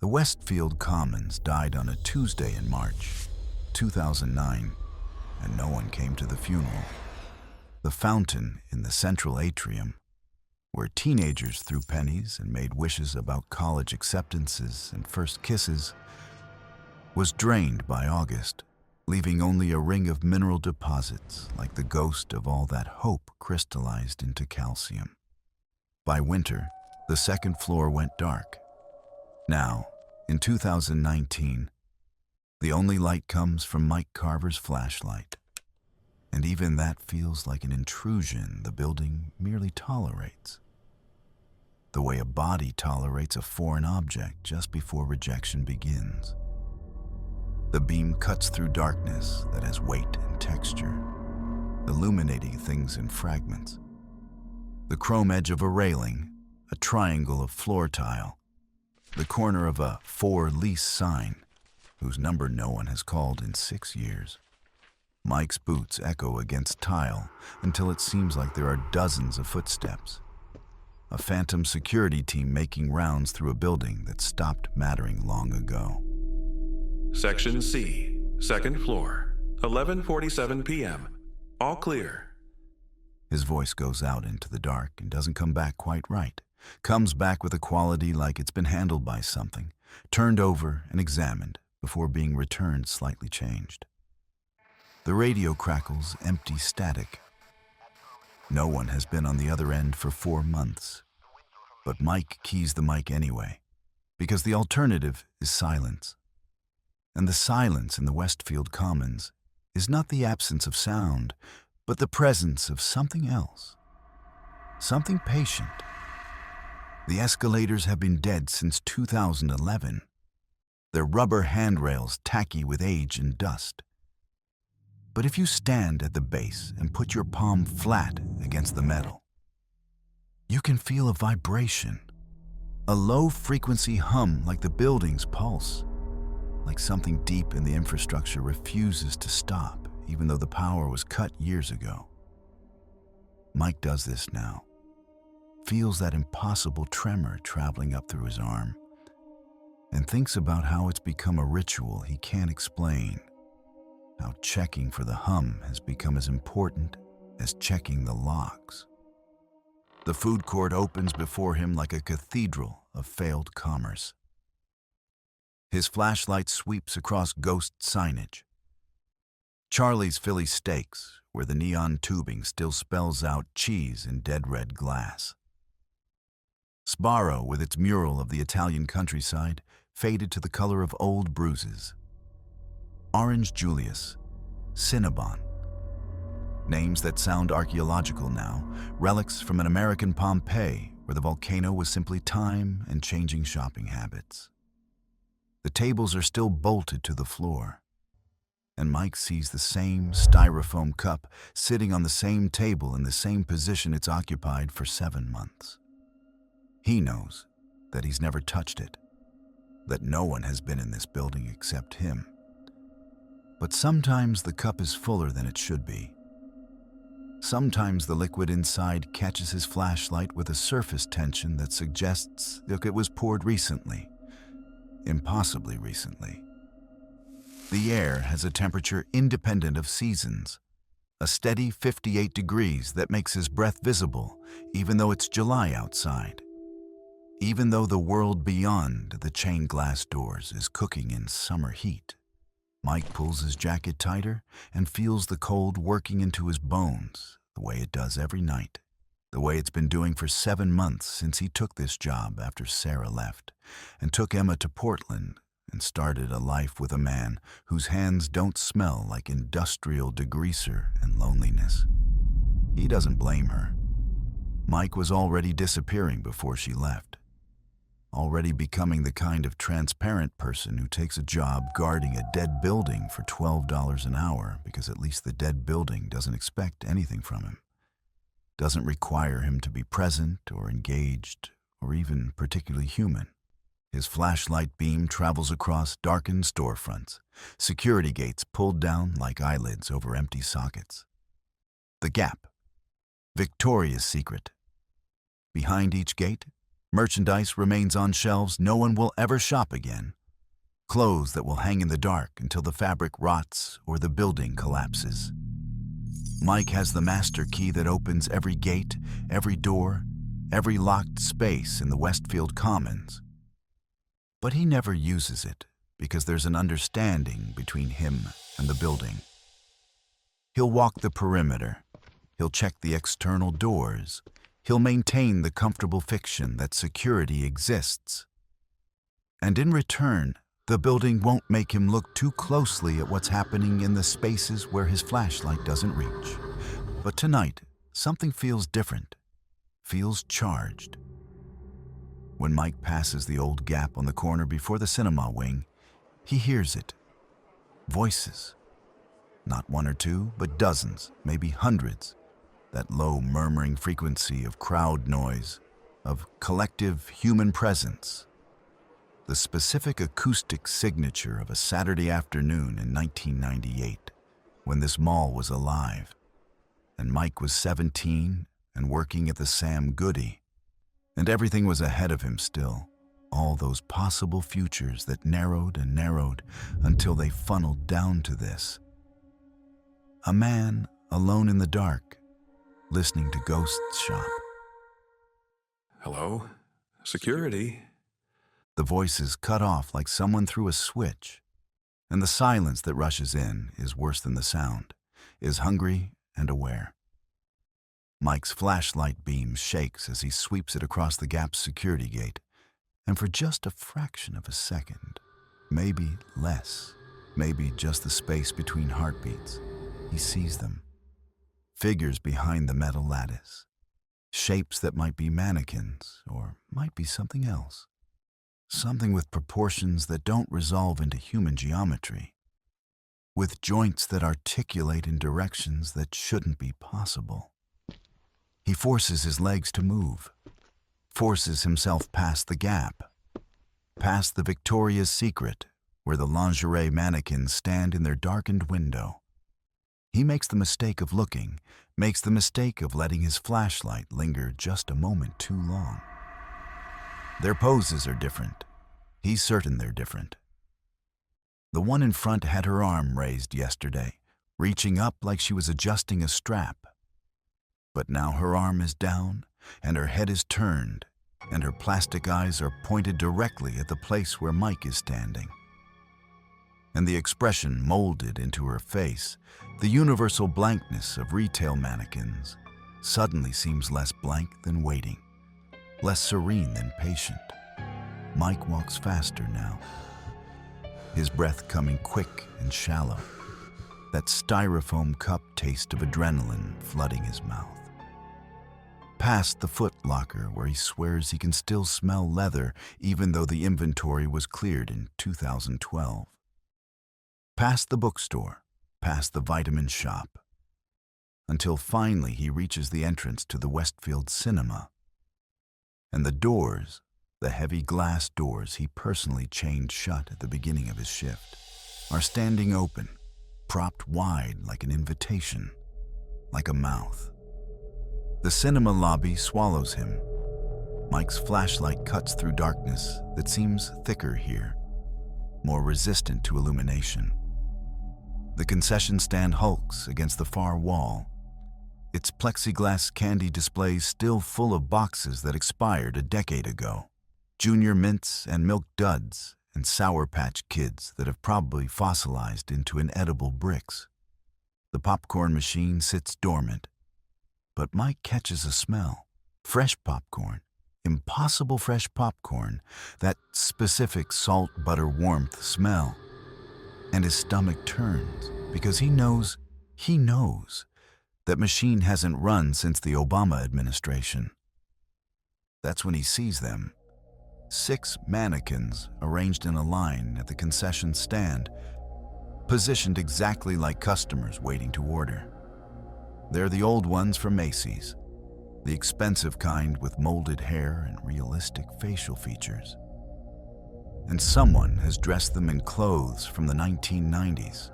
The Westfield Commons died on a Tuesday in March 2009, and no one came to the funeral. The fountain in the central atrium, where teenagers threw pennies and made wishes about college acceptances and first kisses, was drained by August, leaving only a ring of mineral deposits like the ghost of all that hope crystallized into calcium. By winter, the second floor went dark. Now, in 2019, the only light comes from Mike Carver's flashlight. And even that feels like an intrusion the building merely tolerates. The way a body tolerates a foreign object just before rejection begins. The beam cuts through darkness that has weight and texture, illuminating things in fragments. The chrome edge of a railing, a triangle of floor tile, the corner of a for lease sign, whose number no one has called in 6 years. Mike's boots echo against tile until it seems like there are dozens of footsteps. A phantom security team making rounds through a building that stopped mattering long ago. Section C, second floor, 11:47 p.m. All clear. His voice goes out into the dark and doesn't come back quite right. Comes back with a quality like it's been handled by something, turned over and examined before being returned slightly changed. The radio crackles empty static. No one has been on the other end for 4 months. But Mike keys the mic anyway, because the alternative is silence. And the silence in the Westfield Commons is not the absence of sound, but the presence of something else. Something patient. The escalators have been dead since 2011. Their rubber handrails tacky with age and dust. But if you stand at the base and put your palm flat against the metal, you can feel a vibration, a low-frequency hum like the building's pulse, like something deep in the infrastructure refuses to stop, even though the power was cut years ago. Mike does this now, feels that impossible tremor traveling up through his arm, and thinks about how it's become a ritual he can't explain. How checking for the hum has become as important as checking the locks. The food court opens before him like a cathedral of failed commerce. His flashlight sweeps across ghost signage. Charlie's Philly Steaks, where the neon tubing still spells out cheese in dead red glass. Sbarro, with its mural of the Italian countryside, faded to the color of old bruises. Orange Julius, Cinnabon. Names that sound archaeological now, relics from an American Pompeii where the volcano was simply time and changing shopping habits. The tables are still bolted to the floor, and Mike sees the same styrofoam cup sitting on the same table in the same position it's occupied for 7 months. He knows that he's never touched it, that no one has been in this building except him. But sometimes the cup is fuller than it should be. Sometimes the liquid inside catches his flashlight with a surface tension that suggests that it was poured recently, impossibly recently. The air has a temperature independent of seasons, a steady 58 degrees that makes his breath visible even though it's July outside, even though the world beyond the chain glass doors is cooking in summer heat. Mike pulls his jacket tighter and feels the cold working into his bones the way it does every night, the way it's been doing for 7 months since he took this job after Sarah left and took Emma to Portland and started a life with a man whose hands don't smell like industrial degreaser and loneliness. He doesn't blame her. Mike was already disappearing before she left. Already becoming the kind of transparent person who takes a job guarding a dead building for $12 an hour because at least the dead building doesn't expect anything from him, doesn't require him to be present or engaged or even particularly human. His flashlight beam travels across darkened storefronts, security gates pulled down like eyelids over empty sockets. The Gap, Victoria's Secret. Behind each gate, Merchandise remains on shelves no one will ever shop again. Clothes that will hang in the dark until the fabric rots or the building collapses. Mike has the master key that opens every gate, every door, every locked space in the Westfield Commons. But he never uses it because there's an understanding between him and the building. He'll walk the perimeter. He'll check the external doors. He'll maintain the comfortable fiction that security exists. And in return, the building won't make him look too closely at what's happening in the spaces where his flashlight doesn't reach. But tonight, something feels different, feels charged. When Mike passes the old gap on the corner before the cinema wing, he hears it. Voices. Not one or two, but dozens, maybe hundreds. That low murmuring frequency of crowd noise, of collective human presence. The specific acoustic signature of a Saturday afternoon in 1998, when this mall was alive, and Mike was 17 and working at the Sam Goody, and everything was ahead of him still, all those possible futures that narrowed and narrowed until they funneled down to this. A man alone in the dark, listening to ghosts shop. Hello? Security? The voice is cut off like someone threw a switch, and the silence that rushes in is worse than the sound, is hungry and aware. Mike's flashlight beam shakes as he sweeps it across the Gap's security gate, and for just a fraction of a second, maybe less, maybe just the space between heartbeats, he sees them. Figures behind the metal lattice. Shapes that might be mannequins, or might be something else. Something with proportions that don't resolve into human geometry. With joints that articulate in directions that shouldn't be possible. He forces his legs to move. Forces himself past the Gap. Past the Victoria's Secret, where the lingerie mannequins stand in their darkened window. He makes the mistake of looking, makes the mistake of letting his flashlight linger just a moment too long. Their poses are different. He's certain they're different. The one in front had her arm raised yesterday, reaching up like she was adjusting a strap. But now her arm is down, and her head is turned, and her plastic eyes are pointed directly at the place where Mike is standing. And the expression molded into her face, the universal blankness of retail mannequins, suddenly seems less blank than waiting, less serene than patient. Mike walks faster now, his breath coming quick and shallow, that styrofoam cup taste of adrenaline flooding his mouth. Past the Foot Locker where he swears he can still smell leather even though the inventory was cleared in 2012. Past the bookstore, past the vitamin shop, until finally he reaches the entrance to the Westfield Cinema. And the doors, the heavy glass doors he personally chained shut at the beginning of his shift, are standing open, propped wide like an invitation, like a mouth. The cinema lobby swallows him. Mike's flashlight cuts through darkness that seems thicker here, more resistant to illumination. The concession stand hulks against the far wall, its plexiglass candy displays still full of boxes that expired a decade ago. Junior Mints and Milk Duds and Sour Patch Kids that have probably fossilized into inedible bricks. The popcorn machine sits dormant. But Mike catches a smell. Fresh popcorn. Impossible fresh popcorn. That specific salt butter warmth smell. And his stomach turns because he knows that machine hasn't run since the Obama administration. That's when he sees them. 6 mannequins arranged in a line at the concession stand, positioned exactly like customers waiting to order. They're the old ones from Macy's, the expensive kind with molded hair and realistic facial features. And someone has dressed them in clothes from the 1990s.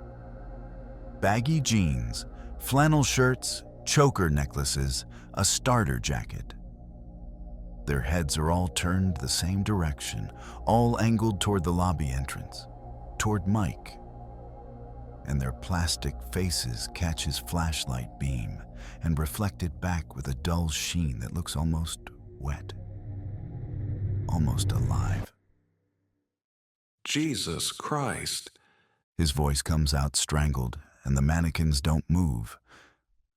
Baggy jeans, flannel shirts, choker necklaces, a starter jacket. Their heads are all turned the same direction, all angled toward the lobby entrance, toward Mike. And their plastic faces catch his flashlight beam and reflect it back with a dull sheen that looks almost wet, almost alive. Jesus Christ. His voice comes out strangled, and the mannequins don't move.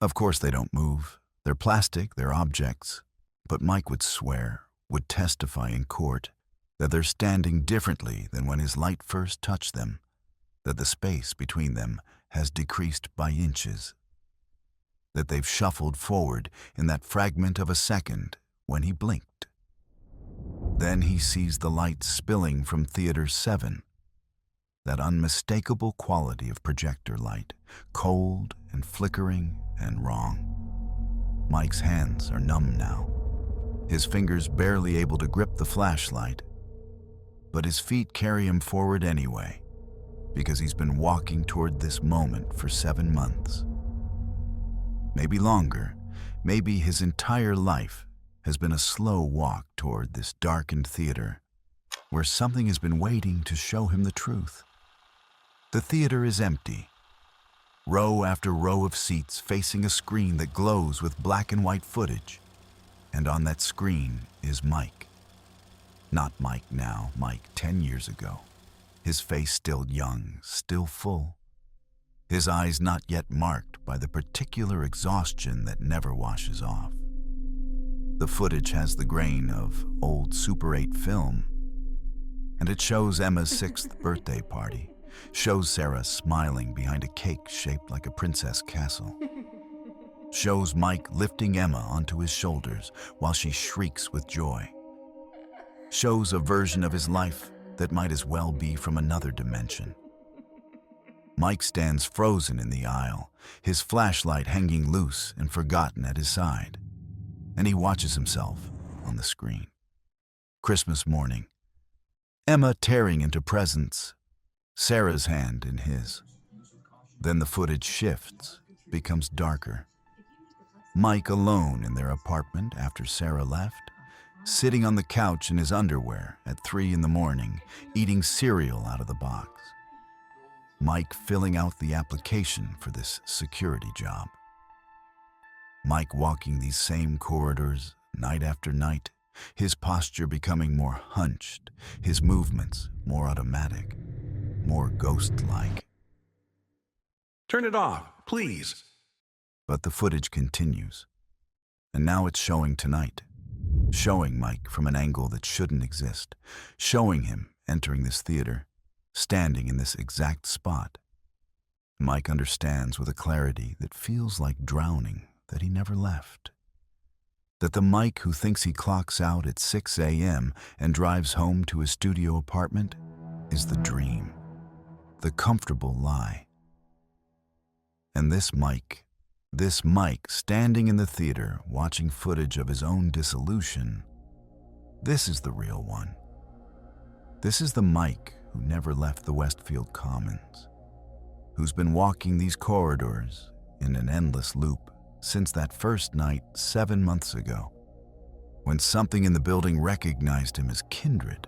Of course they don't move. They're plastic, they're objects. But Mike would swear, would testify in court, that they're standing differently than when his light first touched them, that the space between them has decreased by inches, that they've shuffled forward in that fragment of a second when he blinked. Then he sees the light spilling from Theater 7, that unmistakable quality of projector light, cold and flickering and wrong. Mike's hands are numb now, his fingers barely able to grip the flashlight, but his feet carry him forward anyway, because he's been walking toward this moment for 7 months. Maybe longer, maybe his entire life has been a slow walk toward this darkened theater where something has been waiting to show him the truth. The theater is empty. Row after row of seats facing a screen that glows with black and white footage. And on that screen is Mike. Not Mike now, Mike 10 years ago. His face still young, still full. His eyes not yet marked by the particular exhaustion that never washes off. The footage has the grain of old Super 8 film, and it shows Emma's 6th birthday party, shows Sarah smiling behind a cake shaped like a princess castle, shows Mike lifting Emma onto his shoulders while she shrieks with joy, shows a version of his life that might as well be from another dimension. Mike stands frozen in the aisle, his flashlight hanging loose and forgotten at his side, and he watches himself on the screen. Christmas morning. Emma tearing into presents, Sarah's hand in his. Then the footage shifts, becomes darker. Mike alone in their apartment after Sarah left, sitting on the couch in his underwear at 3 a.m, eating cereal out of the box. Mike filling out the application for this security job. Mike walking these same corridors night after night, his posture becoming more hunched, his movements more automatic, more ghost-like. Turn it off, please. But the footage continues, and now it's showing tonight, showing Mike from an angle that shouldn't exist, showing him entering this theater, standing in this exact spot. Mike understands with a clarity that feels like drowning that he never left. That the Mike who thinks he clocks out at 6 a.m. and drives home to his studio apartment is the dream, the comfortable lie. And this Mike standing in the theater watching footage of his own dissolution, this is the real one. This is the Mike who never left the Westfield Commons, who's been walking these corridors in an endless loop since that first night 7 months ago, when something in the building recognized him as kindred,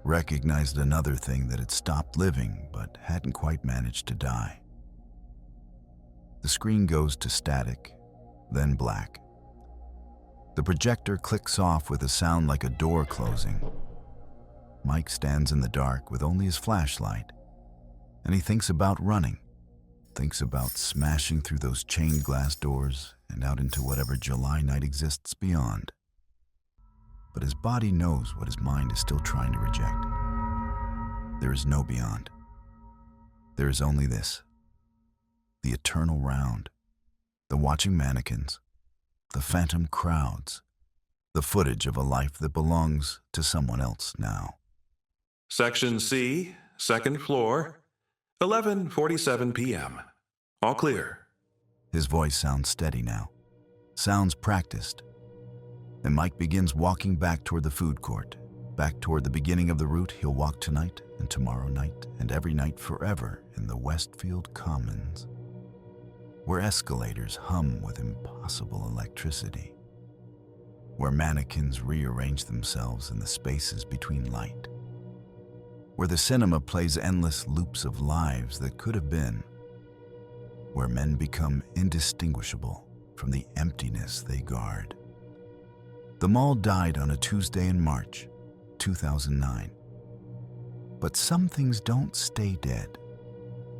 recognized another thing that had stopped living but hadn't quite managed to die. The screen goes to static, then black. The projector clicks off with a sound like a door closing. Mike stands in the dark with only his flashlight, and he thinks about running, thinks about smashing through those chained glass doors and out into whatever July night exists beyond. But his body knows what his mind is still trying to reject. There is no beyond. There is only this. The eternal round, the watching mannequins, the phantom crowds, the footage of a life that belongs to someone else now. Section C, second floor, 11:47 p.m. All clear. His voice sounds steady now, sounds practiced. And Mike begins walking back toward the food court, back toward the beginning of the route he'll walk tonight and tomorrow night and every night forever in the Westfield Commons, where escalators hum with impossible electricity, where mannequins rearrange themselves in the spaces between light, where the cinema plays endless loops of lives that could have been, where men become indistinguishable from the emptiness they guard. The mall died on a Tuesday in March 2009. But some things don't stay dead.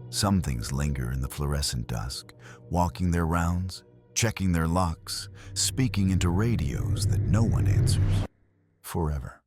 Some things linger in the fluorescent dusk, walking their rounds, checking their locks, speaking into radios that no one answers, forever.